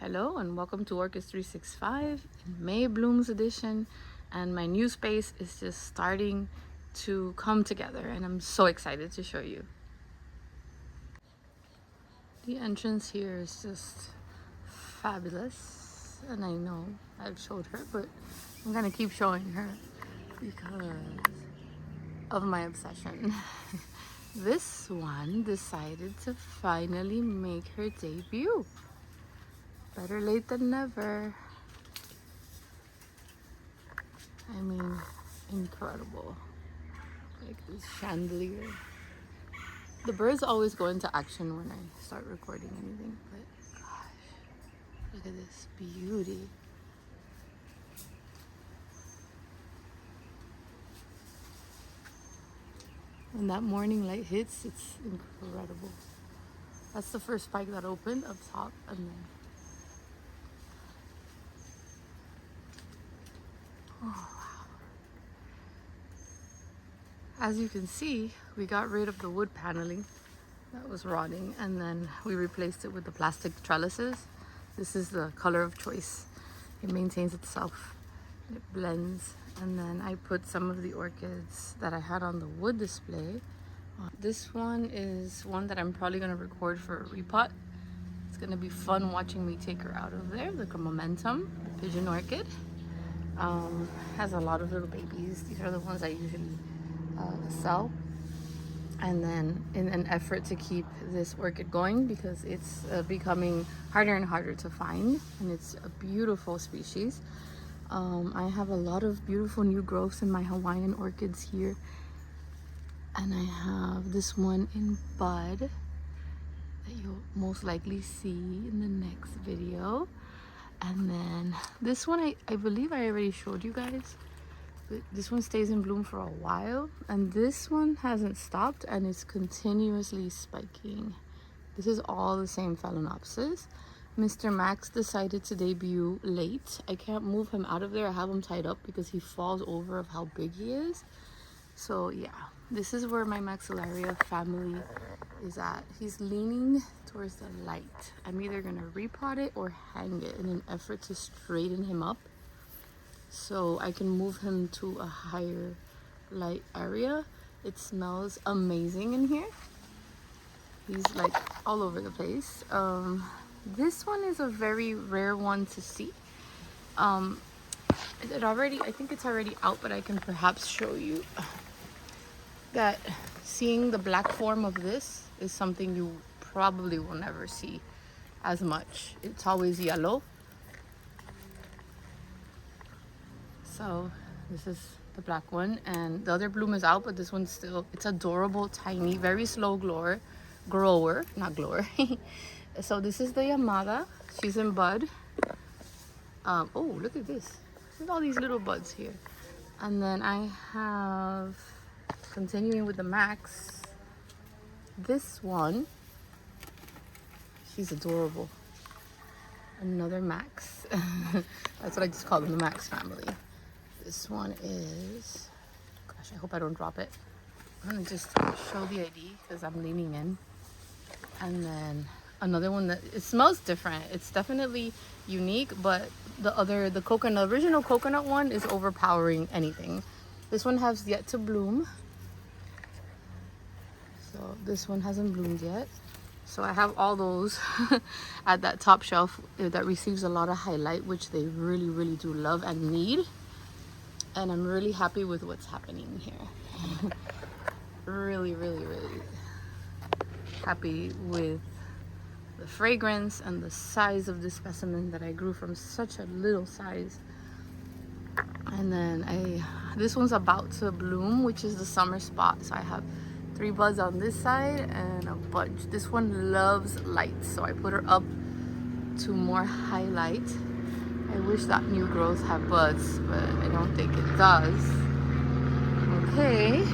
Hello and welcome to Orchids 365 in May Blooms edition, and my new space is just starting to come together and I'm so excited to show you. The entrance here is just fabulous, and I know I've showed her, but I'm gonna keep showing her because of my obsession. This one decided to finally make her debut. Better late than never. I mean, incredible. Like this chandelier. The birds always go into action when I start recording anything, but gosh, look at this beauty. When that morning light hits, it's incredible. That's the first spike that opened up top, and then oh, wow. As you can see, we got rid of the wood paneling that was rotting, and then we replaced it with the plastic trellises. This is the color of choice. It maintains itself, it blends. And then I put some of the orchids that I had on the wood display. This one is one that I'm probably going to record for a repot. It's going to be fun watching me take her out of there. Look at Momentum, the pigeon orchid. Has a lot of little babies. These are the ones I usually sell. And then in an effort to keep this orchid going, because it's becoming harder and harder to find, and it's a beautiful species. I have a lot of beautiful new growths in my Hawaiian orchids here, and I have this one in bud that you'll most likely see in the next video. And then this one I believe I already showed you guys, but this one stays in bloom for a while, and this one hasn't stopped and it's continuously spiking. This is all the same Phalaenopsis. Mr. Max decided to debut late. I can't move him out of there. I have him tied up because he falls over of how big he is. So yeah, this is where my Maxillaria family is at. He's leaning towards the light. I'm either gonna repot it or hang it in an effort to straighten him up so I can move him to a higher light area. It smells amazing in here. He's like all over the place. This one is a very rare one to see. I think it's already out, but I can perhaps show you that seeing the black form of this is something you probably will never see as much. It's always yellow. So this is the black one, and the other bloom is out, but this one's still, it's adorable, tiny, very slow grower, not glower. So this is the Yamada. She's in bud. Oh, look at this. Look at all these little buds here. And then I have, continuing with the Max, this one. She's adorable. Another Max. That's what I just call them, the Max family. This one is, gosh, I hope I don't drop it. I'm gonna just show the ID because I'm leaning in. And then another one that, it smells different. It's definitely unique, but the original coconut one is overpowering anything. This one has yet to bloom. So this one hasn't bloomed yet. So I have all those at that top shelf that receives a lot of highlight, which they really, really do love and need. And I'm really happy with what's happening here. Really, really, really happy with the fragrance and the size of this specimen that I grew from such a little size. And then this one's about to bloom, which is the summer spot. So I have 3 buds on this side and a bunch. This one loves light, so I put her up to more highlight. I wish that new growth had buds, but I don't think it does. Okay,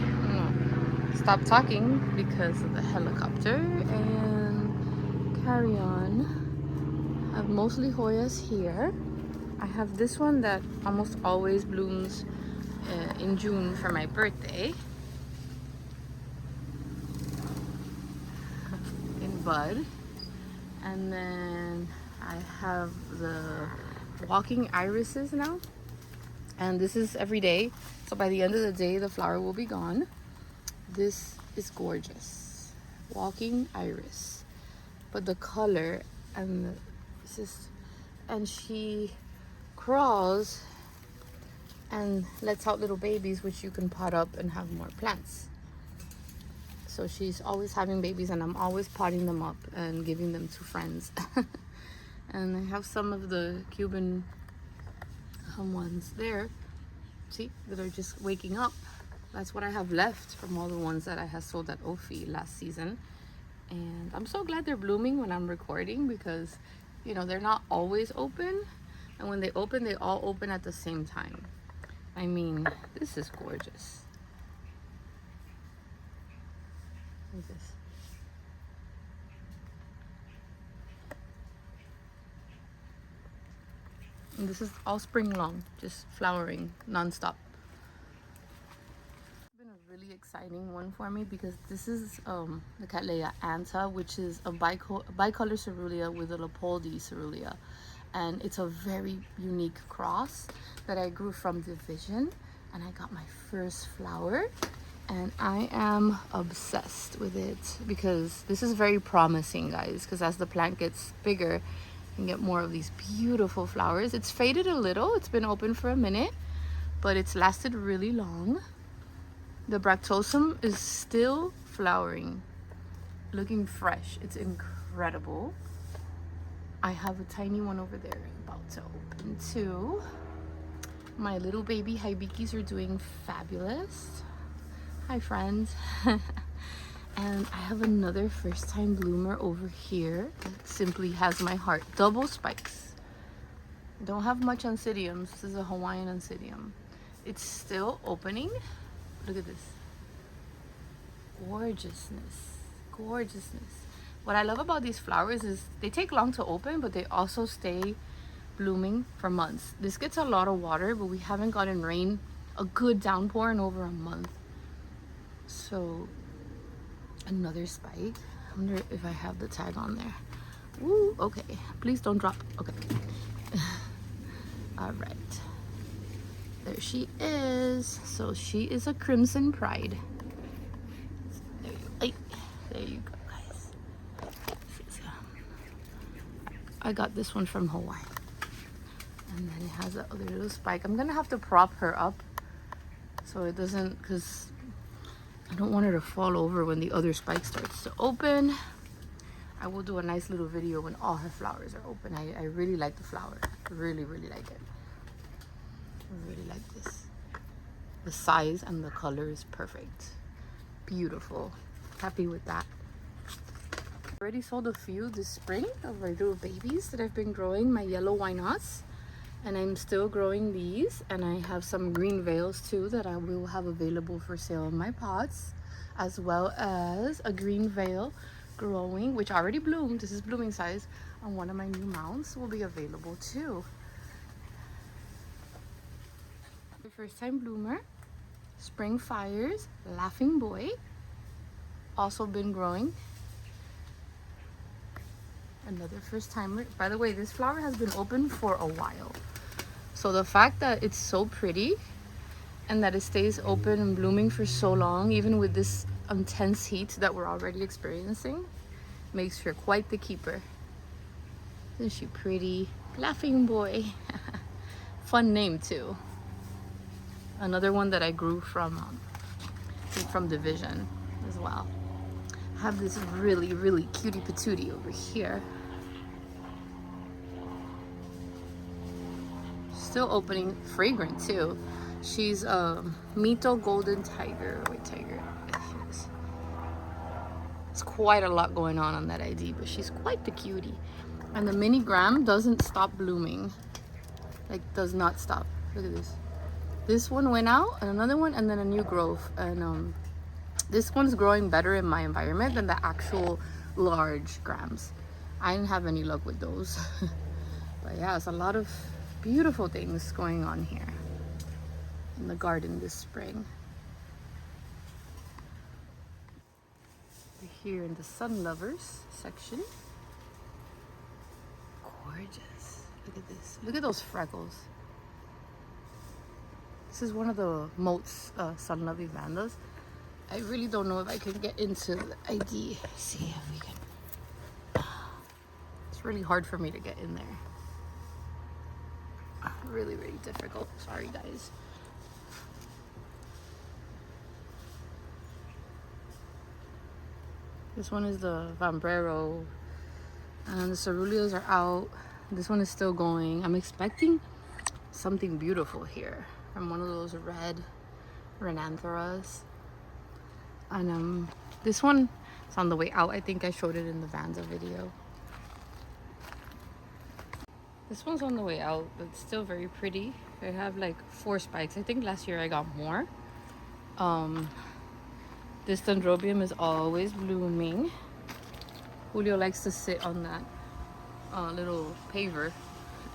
stop talking because of the helicopter and carry on. I have mostly Hoyas here. I have this one that almost always blooms in June for my birthday, in bud. And then I have the walking irises now, and this is every day. So by the end of the day, the flower will be gone. This is gorgeous. Walking iris. But the color and she crawls and lets out little babies, which you can pot up and have more plants. So she's always having babies, and I'm always potting them up and giving them to friends. And I have some of the Cuban ones there, see, that are just waking up. That's what I have left from all the ones that I had sold at Ophi last season. And I'm so glad they're blooming when I'm recording, because you know they're not always open, and when they open, they all open at the same time. I mean, this is gorgeous. Look at this. And this is all spring long, just flowering non-stop. It's been a really exciting one for me, because this is the Cattleya anta, which is a bicolor cerulean with a Leopoldi cerulean. And it's a very unique cross that I grew from division, and I got my first flower, and I am obsessed with it, because this is very promising, guys, because as the plant gets bigger, you can get more of these beautiful flowers. It's faded a little, it's been open for a minute, but it's lasted really long. The bractosum is still flowering, looking fresh. It's incredible. I have a tiny one over there about to open too. My little baby hibikis are doing fabulous. Hi friends. And I have another first time bloomer over here that simply has my heart. Double spikes. Don't have much Oncidiums. This is a Hawaiian Oncidium. It's still opening. Look at this. Gorgeousness. Gorgeousness. What I love about these flowers is they take long to open, but they also stay blooming for months. This gets a lot of water, but we haven't gotten rain, a good downpour, in over a month. So another spike. I wonder if I have the tag on there. Woo, okay. Please don't drop. Okay. All right. There she is. So she is a Crimson Pride. There you go, guys. I got this one from Hawaii. And then it has that other little spike. I'm gonna have to prop her up so it doesn't, because I don't want her to fall over when the other spike starts to open. I will do a nice little video when all her flowers are open. I really like the flower. Really, really like it. I really like this. The size and the color is perfect. Beautiful. Happy with that. I already sold a few this spring of my little babies that I've been growing, my yellow why nots. And I'm still growing these, and I have some green veils too that I will have available for sale in my pots, as well as a green veil growing, which already bloomed. This is blooming size on one of my new mounts, will be available too. The first time bloomer, Spring Fires, Laughing Boy, also been growing. Another first timer. By the way, this flower has been open for a while, so the fact that it's so pretty and that it stays open and blooming for so long, even with this intense heat that we're already experiencing, makes her quite the keeper. Isn't she pretty? Laughing Boy. Fun name too. Another one that I grew from division as well. I have this really, really cutie patootie over here. Still opening, fragrant too. She's a Mito Golden Tiger. Wait, tiger. It's quite a lot going on that ID, but she's quite the cutie. And the mini gram doesn't stop blooming. Like, does not stop. Look at this. This one went out, and another one, and then a new growth. And this one's growing better in my environment than the actual large grams. I didn't have any luck with those. But yeah, it's a lot of beautiful things going on here in the garden this spring. We're here in the Sun Lovers section. gorgeous. Look at this. Look at those freckles. This is one of the most sun-loving Vandas. I really don't know if I can get into the ID. See if we can. It's really hard for me to get in there. Really, really difficult. Sorry, guys. This one is the Vambrero. And the Ceruleas are out. This one is still going. I'm expecting something beautiful here from one of those red Renantheras. And this one is on the way out. I think I showed it in the Vanda video. This one's on the way out, but it's still very pretty. I have like 4 spikes. I think last year I got more. This Dendrobium is always blooming. Julio likes to sit on that little paver.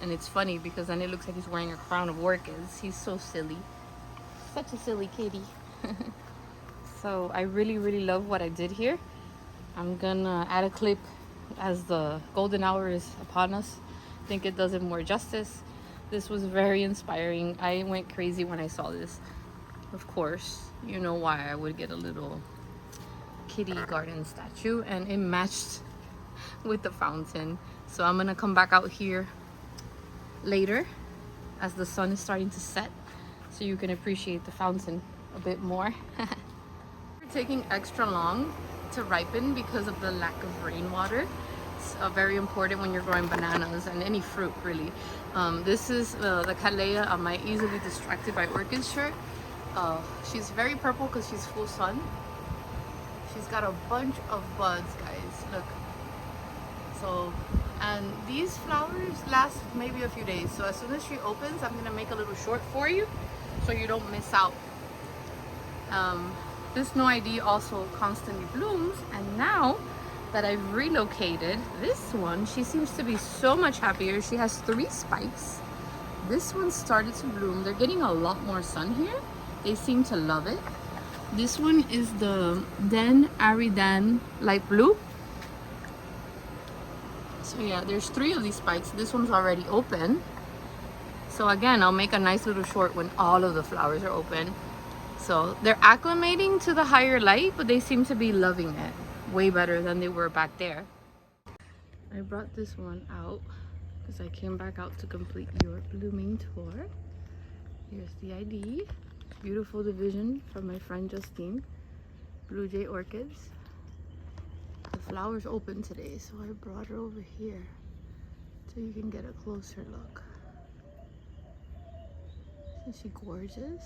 And it's funny because then it looks like he's wearing a crown of orchids. He's so silly. Such a silly kitty. So I really, really love what I did here. I'm gonna add a clip as the golden hour is upon us. I think it does it more justice. This was very inspiring. I went crazy when I saw this. Of course, you know why I would get a little kitty garden statue, and it matched with the fountain. So I'm gonna come back out here later as the sun is starting to set so you can appreciate the fountain a bit more. We're taking extra long to ripen because of the lack of rainwater. It's very important when you're growing bananas and any fruit, really. This is the Cattleya on my easily distracted by orchids shirt. She's very purple because she's full sun. She's got a bunch of buds, guys. Look. So, and these flowers last maybe a few days. So as soon as she opens, I'm gonna make a little short for you so you don't miss out. This no ID also constantly blooms, and now that I've relocated this one, she seems to be so much happier. She has 3 spikes. This one started to bloom. They're getting a lot more sun here. They seem to love it. This one is the Den Aridan light blue. So yeah, there's 3 of these spikes. This one's already open. So again, I'll make a nice little short when all of the flowers are open. So they're acclimating to the higher light, but they seem to be loving it way better than they were back there. I brought this one out because I came back out to complete your blooming tour. Here's the ID. Beautiful division from my friend Justine. Blue Jay Orchids. The flowers open today, so I brought her over here so you can get a closer look. Isn't she gorgeous?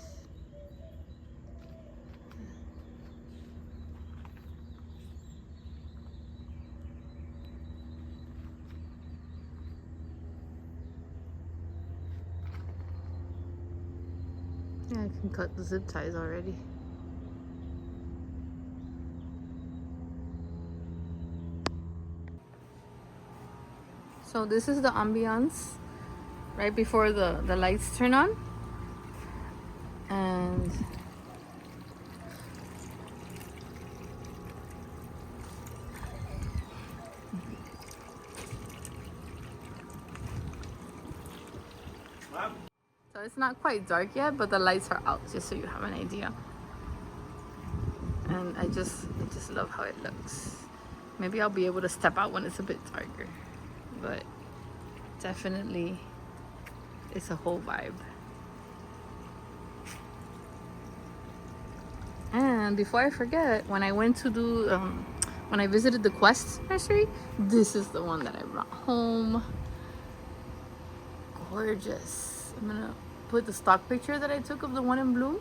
Yeah, I can cut the zip ties already. So this is the ambiance right before the lights turn on. And so it's not quite dark yet, but the lights are out, just so you have an idea. And I just love how it looks. Maybe I'll be able to step out when it's a bit darker, but definitely it's a whole vibe. And before I forget, when I went to do when I visited the Quest nursery, this is the one that I brought home. Gorgeous. I'm gonna put the stock picture that I took of the one in bloom,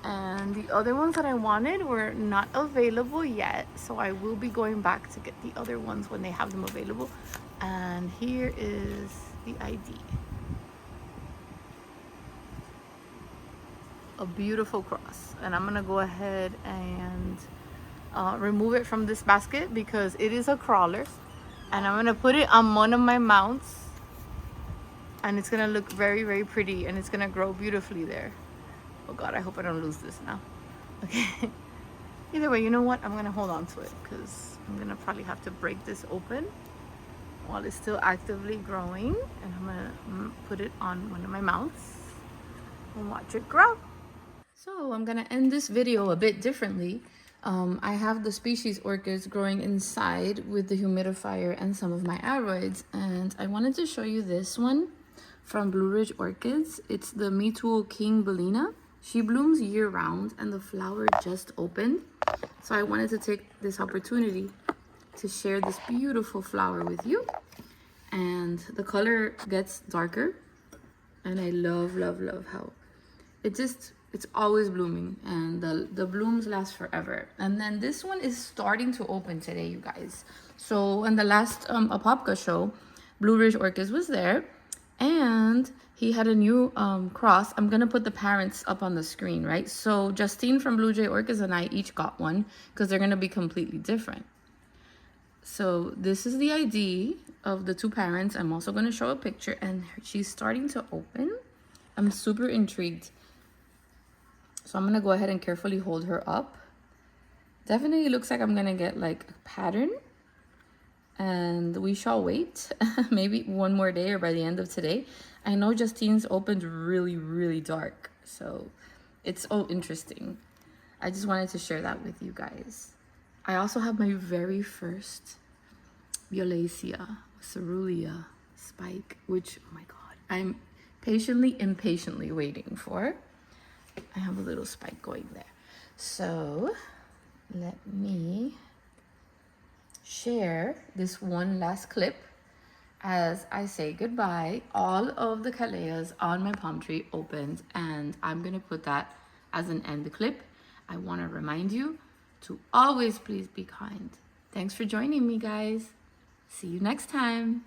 and the other ones that I wanted were not available yet, so I will be going back to get the other ones when they have them available. And here is the ID. A beautiful cross, and I'm gonna go ahead and remove it from this basket because it is a crawler, and I'm gonna put it on one of my mounts, and it's gonna look very, very pretty, and it's gonna grow beautifully there. Oh god, I hope I don't lose this now. Okay. Either way, you know what, I'm gonna hold on to it because I'm gonna probably have to break this open. while it's still actively growing, and I'm gonna put it on one of my mounts and watch it grow. So I'm gonna end this video a bit differently. I have the species orchids growing inside with the humidifier and some of my aroids, and I wanted to show you this one from Blue Ridge Orchids. It's the Meetool King Bellina. She blooms year round and the flower just opened. So I wanted to take this opportunity to share this beautiful flower with you. And the color gets darker, and I love how it's always blooming, and the blooms last forever. And then this one is starting to open today, you guys. So in the last Apopka show, Blue Ridge Orchids was there, and he had a new cross. I'm gonna put the parents up on the screen, right? So Justine from Blue Jay Orchids and I each got one because they're gonna be completely different. So this is the ID of the two parents. I'm also gonna show a picture, and she's starting to open. I'm super intrigued. So I'm gonna go ahead and carefully hold her up. Definitely looks like I'm gonna get like a pattern, and we shall wait. Maybe one more day or by the end of today. I know Justine's opened really dark, so it's interesting. I just wanted to share that with you guys. I also have my very first Violacea Cerulean spike, which, oh my god, I'm impatiently waiting for. I have a little spike going there. So let me share this one last clip as I say goodbye. All of the Cattleyas on my palm tree opened, and I'm gonna put that as an end clip. I want to remind you to always please be kind. Thanks for joining me, guys. See you next time.